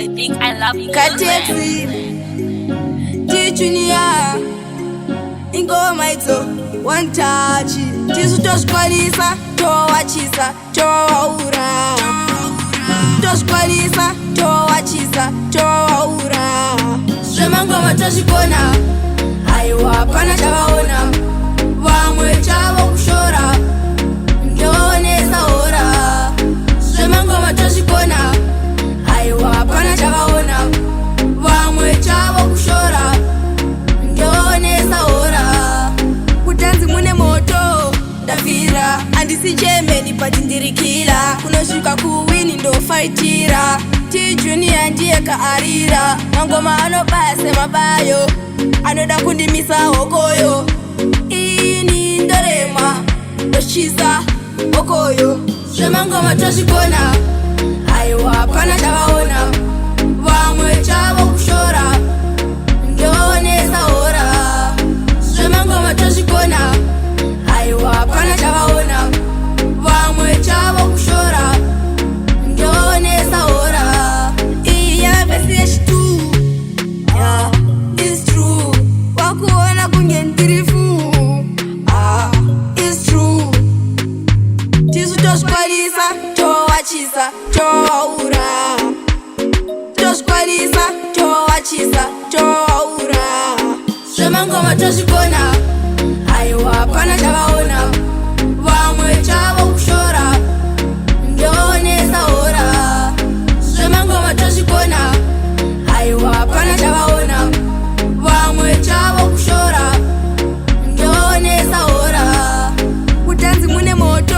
I think I love you. Katexi Tichunia Ingoma ito one touch Tisu toshkwalisa towachisa towaura Toshkwalisa towachisa towaura Shema ngoma toshikona Aiwa pana chavaona Vamwe chavo kushora Ndonesa ora Shema ngoma toshikona Aiwa pana chavaona Vamwe chavo kushora Ndonesa ora Kutanzi mune moto Davira Andisi jemeni patindirikila Kunoshuka kuwini ndo fightira T-Junior ndiye kaarira Mangoma anobase mabayo Anoda kundimisa okoyo Ini ndorema Toshisa okoyo Shema ngoma toshikona Aiwa pana chavaona Vamwe chavo kushora Ndonesa ora Shema ngoma toshikona Aiwa pana chavaona Vamwe chavo kushora Ndonesa ora Iya besi yeshitu Yeah, it's true Wakuona kungendirifu It's true Tisu toshkwalisa towachisa towaura Toshkwalisa towachisa towaura Shema ngoma toshikona Aiwa pana chavaona Vamwe chavo kushora Ndonesa ora Shema ngoma toshikona Aiwa pana chavaona Vamwe chavo kushora Ndonesa ora Kutanzi mune moto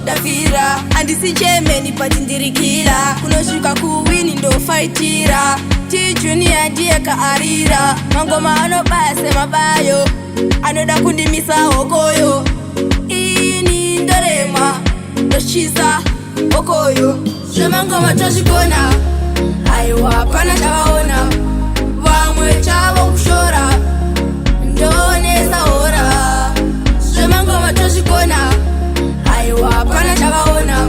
Davira Andisi jemeni patindirikila Kunoshuka kuwini ndo fightira T-Junior ndiye kaarira Mangoma anobase mabayo Anoda kundimisa okoyo Ini ndorema Toshisa okoyo Shema ngoma toshikona Aiwa pana chavaona Vamwe chavo kushora Ndonesa ora Shema ngoma toshikona Aiwa pana chavaona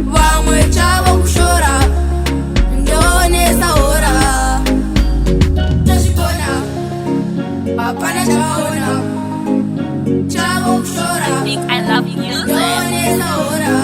Vamwe chavo kushora Ndonesa ora Toshikona Apana chavaona Chavo kushora I think I love you. Ndonesa ora